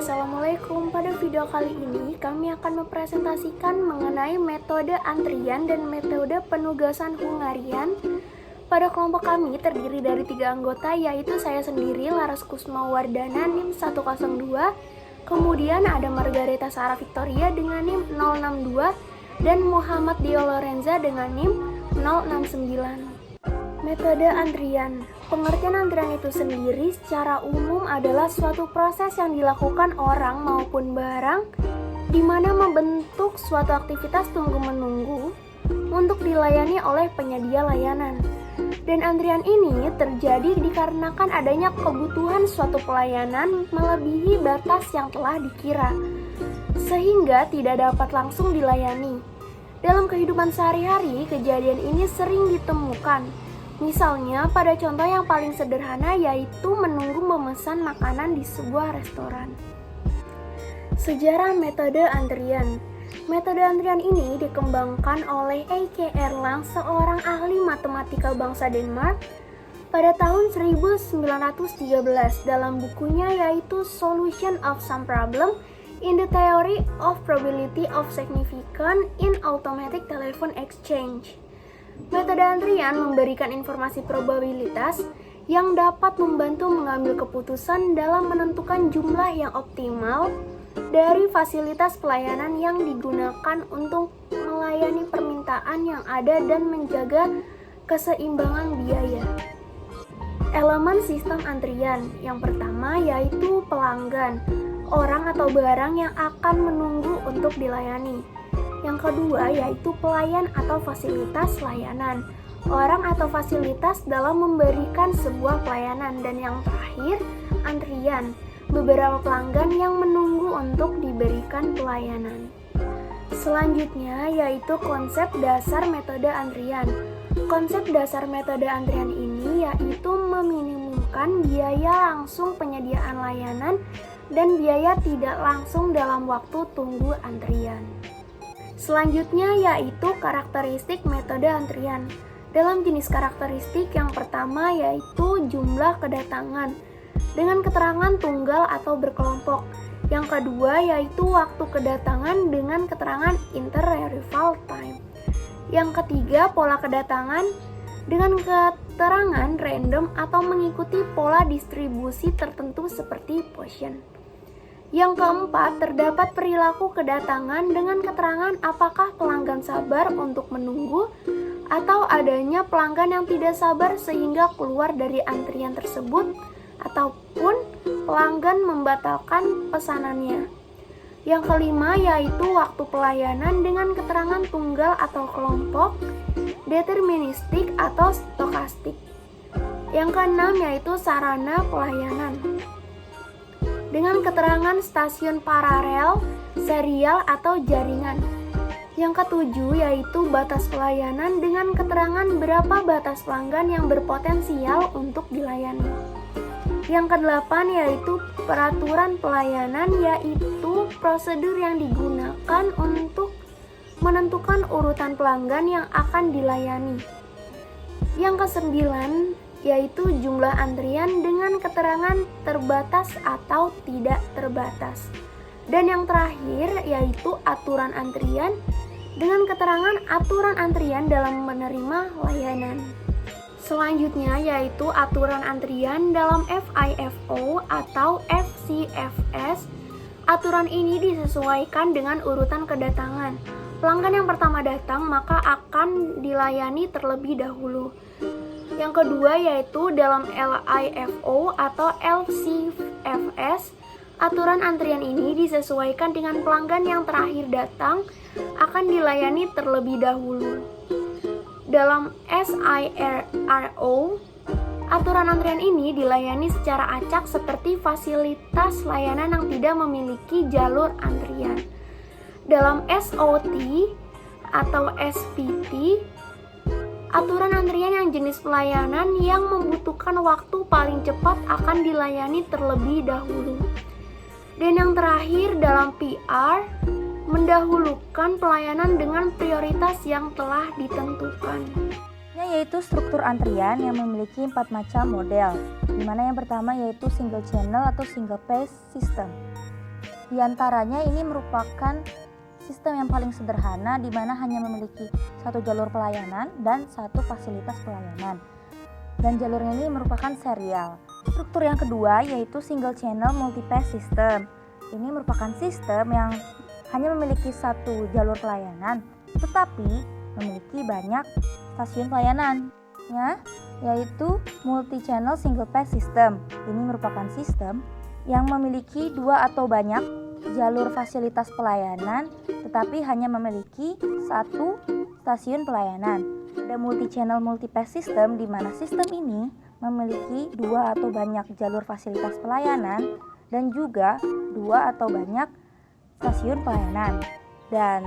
Assalamualaikum. Pada video kali ini kami akan mempresentasikan mengenai metode antrian dan metode penugasan Hungarian. Pada kelompok kami terdiri dari 3 anggota, yaitu saya sendiri, Laras Kusmawardana, NIM 102, kemudian ada Margareta Sarah Victoria dengan NIM 062, dan Muhammad Dio Lorenza dengan NIM 069. Metode antrian. Pengertian antrian itu sendiri secara umum adalah suatu proses yang dilakukan orang maupun barang di mana membentuk suatu aktivitas tunggu-menunggu untuk dilayani oleh penyedia layanan. Dan antrian ini terjadi dikarenakan adanya kebutuhan suatu pelayanan melebihi batas yang telah dikira, sehingga tidak dapat langsung dilayani. Dalam kehidupan sehari-hari, kejadian ini sering ditemukan. Misalnya, pada contoh yang paling sederhana yaitu menunggu memesan makanan di sebuah restoran. Sejarah metode antrian. Metode antrian ini dikembangkan oleh E.K. Erlang, seorang ahli matematika bangsa Denmark, pada tahun 1913 dalam bukunya yaitu Solution of Some Problem in the Theory of Probability of Significance in Automatic Telephone Exchange. Metode antrian memberikan informasi probabilitas yang dapat membantu mengambil keputusan dalam menentukan jumlah yang optimal dari fasilitas pelayanan yang digunakan untuk melayani permintaan yang ada dan menjaga keseimbangan biaya. Elemen sistem antrian yang pertama yaitu pelanggan, orang atau barang yang akan menunggu untuk dilayani. Yang kedua yaitu pelayan atau fasilitas layanan, orang atau fasilitas dalam memberikan sebuah pelayanan. Dan yang terakhir, antrian, beberapa pelanggan yang menunggu untuk diberikan pelayanan. Selanjutnya yaitu konsep dasar metode antrian. Konsep dasar metode antrian ini yaitu meminimumkan biaya langsung penyediaan layanan dan biaya tidak langsung dalam waktu tunggu antrian. Selanjutnya yaitu karakteristik metode antrian. Dalam jenis karakteristik yang pertama yaitu jumlah kedatangan dengan keterangan tunggal atau berkelompok. Yang kedua yaitu waktu kedatangan dengan keterangan interarrival time. Yang ketiga pola kedatangan dengan keterangan random atau mengikuti pola distribusi tertentu seperti Poisson. Yang keempat, terdapat perilaku kedatangan dengan keterangan apakah pelanggan sabar untuk menunggu atau adanya pelanggan yang tidak sabar sehingga keluar dari antrian tersebut ataupun pelanggan membatalkan pesanannya. Yang kelima yaitu waktu pelayanan dengan keterangan tunggal atau kelompok, deterministik atau stokastik. Yang keenam yaitu sarana pelayanan dengan keterangan stasiun paralel, serial, atau jaringan. Yang ketujuh yaitu batas pelayanan dengan keterangan berapa batas pelanggan yang berpotensial untuk dilayani. Yang kedelapan yaitu peraturan pelayanan, yaitu prosedur yang digunakan untuk menentukan urutan pelanggan yang akan dilayani. Yang kesembilan yaitu jumlah antrian dengan keterangan terbatas atau tidak terbatas. Dan yang terakhir yaitu aturan antrian dengan keterangan aturan antrian dalam menerima layanan. Selanjutnya yaitu aturan antrian dalam FIFO atau FCFS. Aturan ini disesuaikan dengan urutan kedatangan. Pelanggan yang pertama datang maka akan dilayani terlebih dahulu. Yang kedua yaitu dalam LIFO atau LCFS, aturan antrian ini disesuaikan dengan pelanggan yang terakhir datang akan dilayani terlebih dahulu. Dalam SIRO, aturan antrian ini dilayani secara acak seperti fasilitas layanan yang tidak memiliki jalur antrian. Dalam SOT atau SPT, aturan antrian yang jenis pelayanan yang membutuhkan waktu paling cepat akan dilayani terlebih dahulu. Dan yang terakhir dalam PR, mendahulukan pelayanan dengan prioritas yang telah ditentukan. Yaitu struktur antrian yang memiliki 4 macam model, di mana yang pertama yaitu single channel atau single phase system. Di antaranya ini merupakan sistem yang paling sederhana di mana hanya memiliki satu jalur pelayanan dan satu fasilitas pelayanan. Dan jalurnya ini merupakan serial. Struktur yang kedua yaitu single channel multipath system. Ini merupakan sistem yang hanya memiliki satu jalur pelayanan, tetapi memiliki banyak stasiun pelayanan, yaitu multi-channel single path system. Ini merupakan sistem yang memiliki dua atau banyak jalur fasilitas pelayanan, tetapi hanya memiliki satu stasiun pelayanan. Ada multi-channel multipath system di mana sistem ini memiliki dua atau banyak jalur fasilitas pelayanan dan juga dua atau banyak stasiun pelayanan, dan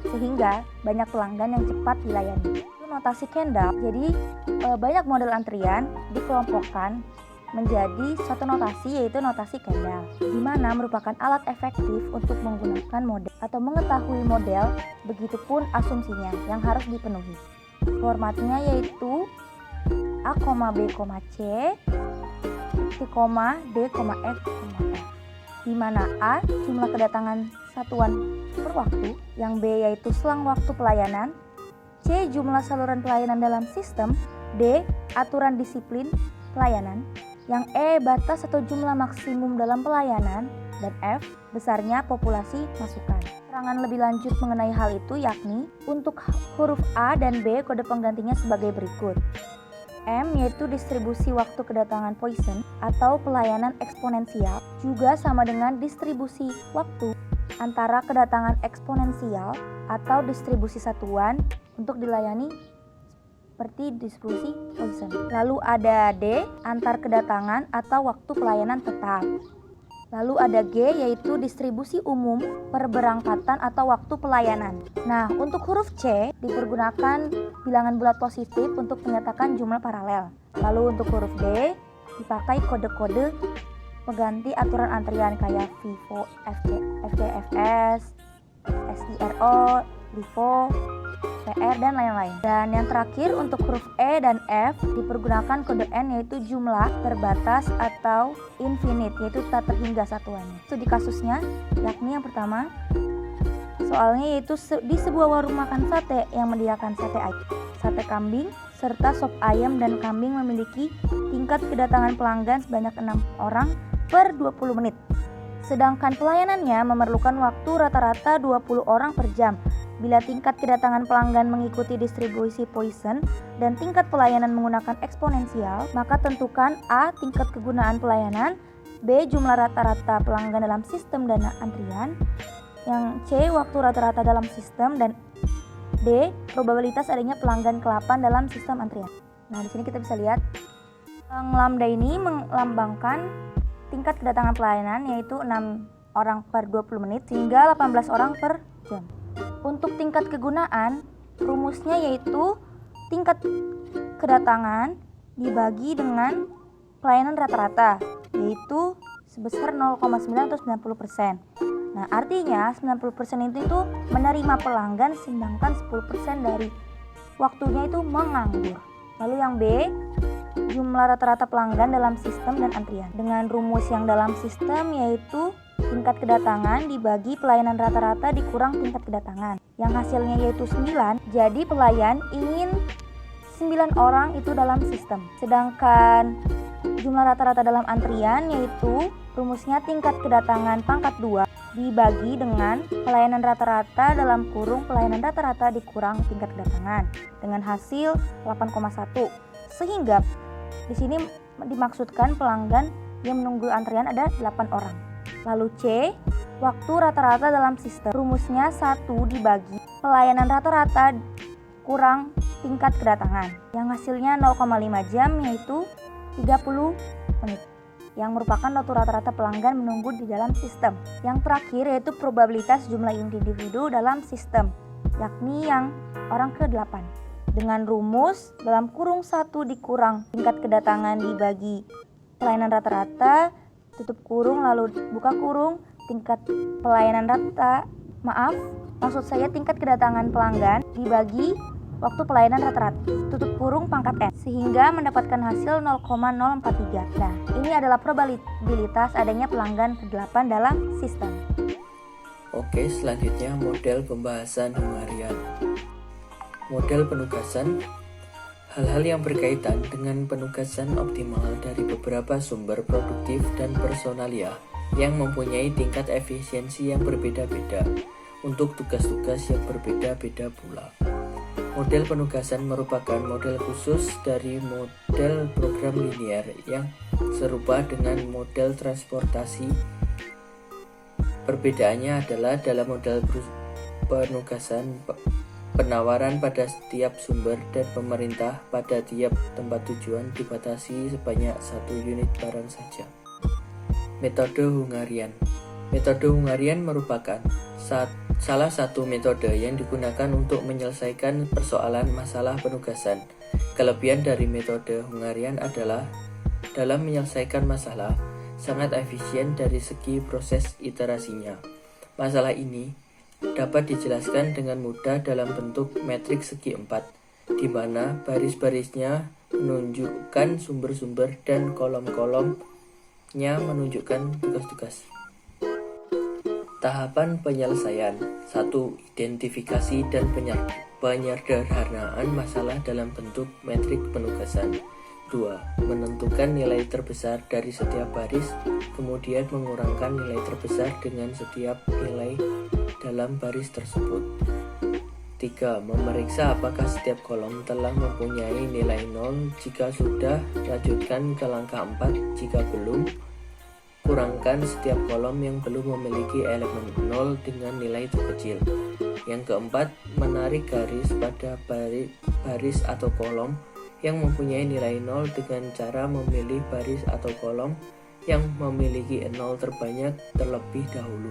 sehingga banyak pelanggan yang cepat dilayani. Itu notasi Kendall. Jadi banyak model antrian dikelompokkan menjadi suatu notasi, yaitu notasi Kendall, di mana merupakan alat efektif untuk menggunakan model atau mengetahui model, begitupun asumsinya yang harus dipenuhi. Formatnya yaitu A, B, C, titik, D, F, di mana A jumlah kedatangan satuan per waktu, yang B yaitu selang waktu pelayanan, C jumlah saluran pelayanan dalam sistem, D aturan disiplin pelayanan, yang E batas atau jumlah maksimum dalam pelayanan, dan F besarnya populasi masukan. Keterangan lebih lanjut mengenai hal itu yakni untuk huruf A dan B kode penggantinya sebagai berikut. M yaitu distribusi waktu kedatangan Poisson atau pelayanan eksponensial, juga sama dengan distribusi waktu antara kedatangan eksponensial atau distribusi satuan untuk dilayani seperti distribusi Poisson. Lalu ada D, antar kedatangan atau waktu pelayanan tetap. Lalu ada G, yaitu distribusi umum perberangkatan atau waktu pelayanan. Nah, untuk huruf C dipergunakan bilangan bulat positif untuk menyatakan jumlah paralel. Lalu untuk huruf D dipakai kode-kode pengganti aturan antrian kayak VIVO, FCFS, SIRO, LIVO, PR, dan lain-lain. Dan yang terakhir untuk huruf E dan F dipergunakan kode N, yaitu jumlah terbatas atau infinite, yaitu tak terhingga satuannya. Studi kasusnya yakni yang pertama, soalnya yaitu di sebuah warung makan sate yang menyediakan sate ayam, sate kambing, serta sop ayam dan kambing memiliki tingkat kedatangan pelanggan sebanyak 6 orang per 20 menit. Sedangkan pelayanannya memerlukan waktu rata-rata 20 orang per jam. Bila tingkat kedatangan pelanggan mengikuti distribusi Poisson dan tingkat pelayanan menggunakan eksponensial, maka tentukan A. tingkat kegunaan pelayanan, B. jumlah rata-rata pelanggan dalam sistem dana antrian, yang C. waktu rata-rata dalam sistem, dan D. probabilitas adanya pelanggan ke-8 dalam sistem antrian. Nah, di sini kita bisa lihat lambda ini melambangkan tingkat kedatangan pelayanan, yaitu 6 orang per 20 menit hingga 18 orang per jam. Untuk tingkat kegunaan, rumusnya yaitu tingkat kedatangan dibagi dengan pelayanan rata-rata, yaitu sebesar 0,9 atau 90%. Nah, artinya 90% itu menerima pelanggan, sedangkan 10% dari waktunya itu menganggur. Lalu yang B, jumlah rata-rata pelanggan dalam sistem dan antrian. Dengan rumus yang dalam sistem yaitu tingkat kedatangan dibagi pelayanan rata-rata dikurang tingkat kedatangan, yang hasilnya yaitu 9. Jadi pelayan ingin 9 orang itu dalam sistem. Sedangkan jumlah rata-rata dalam antrian yaitu rumusnya tingkat kedatangan pangkat 2 dibagi dengan pelayanan rata-rata dalam kurung pelayanan rata-rata dikurang tingkat kedatangan, dengan hasil 8,1. Sehingga di sini dimaksudkan pelanggan yang menunggu antrian ada 8 orang. Lalu C, waktu rata-rata dalam sistem. Rumusnya 1 dibagi pelayanan rata-rata kurang tingkat kedatangan, yang hasilnya 0,5 jam yaitu 30 menit, yang merupakan waktu rata-rata pelanggan menunggu di dalam sistem. Yang terakhir yaitu probabilitas jumlah individu dalam sistem, yakni yang orang ke-8. Dengan rumus dalam kurung 1 dikurang tingkat kedatangan dibagi pelayanan rata-rata, tutup kurung lalu buka kurung, tingkat pelayanan maksud saya tingkat kedatangan pelanggan dibagi waktu pelayanan rata-rata, tutup kurung pangkat N, sehingga mendapatkan hasil 0,043. Nah, ini adalah probabilitas adanya pelanggan ke-8 dalam sistem. Oke, selanjutnya model pembahasan Hungarian. Model penugasan. Hal-hal yang berkaitan dengan penugasan optimal dari beberapa sumber produktif dan personalia yang mempunyai tingkat efisiensi yang berbeda-beda untuk tugas-tugas yang berbeda-beda pula. Model penugasan merupakan model khusus dari model program linier yang serupa dengan model transportasi. Perbedaannya adalah dalam model penugasan, penawaran pada setiap sumber dan pemerintah pada tiap tempat tujuan dibatasi sebanyak 1 unit barang saja. Metode Hungarian. Metode Hungarian merupakan salah satu metode yang digunakan untuk menyelesaikan persoalan masalah penugasan. Kelebihan dari metode Hungarian adalah dalam menyelesaikan masalah sangat efisien dari segi proses iterasinya. Masalah ini dapat dijelaskan dengan mudah dalam bentuk matriks segi 4, di mana baris-barisnya menunjukkan sumber-sumber dan kolom-kolomnya menunjukkan tugas-tugas. Tahapan penyelesaian. 1. Identifikasi dan penyederhanaan masalah dalam bentuk metrik penugasan. 2. Menentukan nilai terbesar dari setiap baris, kemudian mengurangkan nilai terbesar dengan setiap nilai dalam baris tersebut. 3. Memeriksa apakah setiap kolom telah mempunyai nilai 0. Jika sudah, lanjutkan ke langkah 4. Jika belum, kurangkan setiap kolom yang belum memiliki elemen 0 dengan nilai terkecil. Yang keempat, menarik garis pada baris atau kolom yang mempunyai nilai 0 dengan cara memilih baris atau kolom yang memiliki 0 terbanyak terlebih dahulu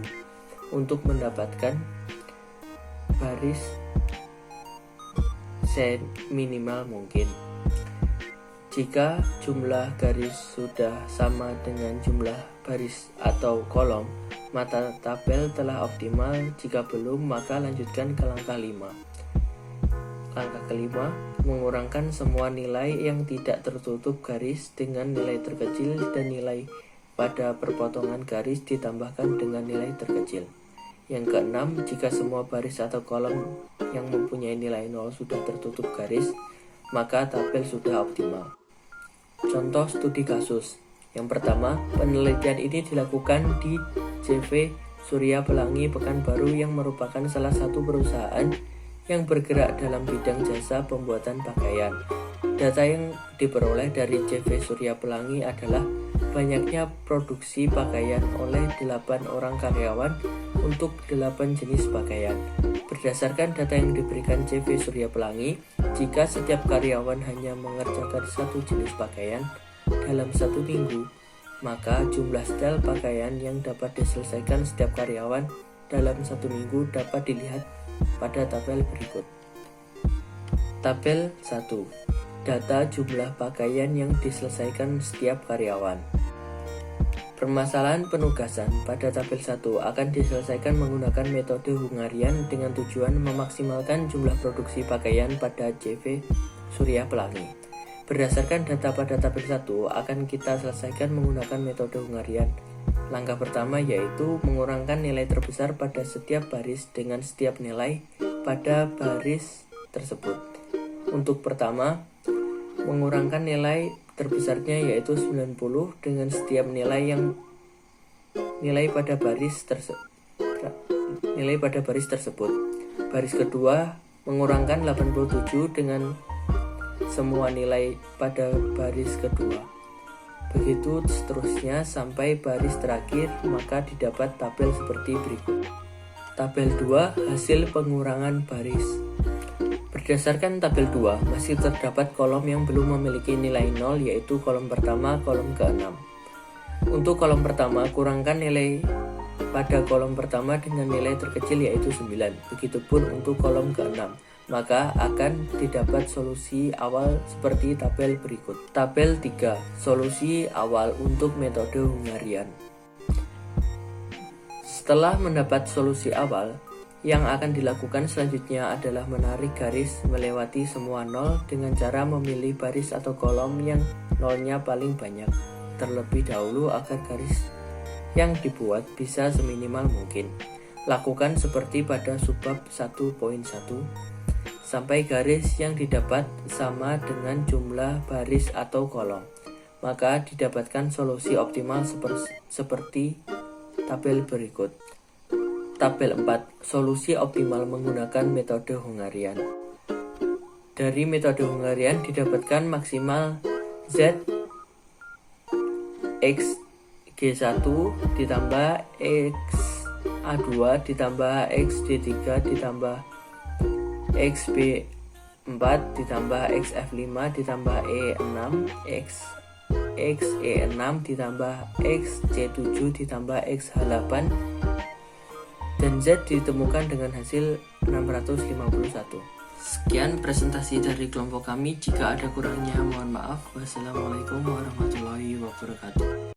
untuk mendapatkan baris seminimal mungkin. Jika jumlah garis sudah sama dengan jumlah baris atau kolom, maka tabel telah optimal. Jika belum, maka lanjutkan ke langkah 5. Langkah kelima, mengurangkan semua nilai yang tidak tertutup garis dengan nilai terkecil dan nilai pada perpotongan garis ditambahkan dengan nilai terkecil. Yang keenam, jika semua baris atau kolom yang mempunyai nilai 0 sudah tertutup garis, maka tabel sudah optimal. Contoh studi kasus. Yang pertama, penelitian ini dilakukan di CV Surya Pelangi Pekanbaru yang merupakan salah satu perusahaan yang bergerak dalam bidang jasa pembuatan pakaian. Data yang diperoleh dari CV Surya Pelangi adalah banyaknya produksi pakaian oleh 8 orang karyawan untuk 8 jenis pakaian. Berdasarkan data yang diberikan CV Surya Pelangi, jika setiap karyawan hanya mengerjakan 1 jenis pakaian dalam 1 minggu, maka jumlah setel pakaian yang dapat diselesaikan setiap karyawan dalam 1 minggu dapat dilihat pada tabel berikut. Tabel 1. Data jumlah pakaian yang diselesaikan setiap karyawan. Permasalahan penugasan pada tabel 1 akan diselesaikan menggunakan metode Hungarian dengan tujuan memaksimalkan jumlah produksi pakaian pada CV Surya Pelangi. Berdasarkan data pada tabel 1 akan kita selesaikan menggunakan metode Hungarian. Langkah pertama yaitu mengurangkan nilai terbesar pada setiap baris dengan setiap nilai pada baris tersebut. Untuk pertama, mengurangkan nilai terbesarnya yaitu 90 dengan setiap nilai pada baris tersebut. Baris kedua, mengurangkan 87 dengan semua nilai pada baris kedua. Begitu seterusnya sampai baris terakhir, maka didapat tabel seperti berikut. Tabel 2, hasil pengurangan baris. Berdasarkan tabel 2, masih terdapat kolom yang belum memiliki nilai 0, yaitu kolom pertama, kolom ke-6. Untuk kolom pertama, kurangkan nilai pada kolom pertama dengan nilai terkecil yaitu 9. Begitupun untuk kolom ke-6. Maka akan didapat solusi awal seperti tabel berikut. Tabel 3, solusi awal untuk metode Hungarian. Setelah mendapat solusi awal, Yang akan dilakukan selanjutnya adalah menarik garis melewati semua nol dengan cara memilih baris atau kolom yang nolnya paling banyak terlebih dahulu agar garis yang dibuat bisa seminimal mungkin. Lakukan seperti pada subbab 1.1 sampai garis yang didapat sama dengan jumlah baris atau kolom. Maka didapatkan solusi optimal seperti tabel berikut. Tabel 4. Solusi optimal menggunakan metode Hungarian. Dari metode Hungarian didapatkan maksimal Z X G1 ditambah X A2 ditambah X D3 ditambah X B4 ditambah X F5 ditambah E6 X E6 ditambah X C7 ditambah X H8 dan Z ditemukan dengan hasil 651. Sekian presentasi dari kelompok kami. Jika ada kurangnya mohon maaf. Wassalamualaikum warahmatullahi wabarakatuh.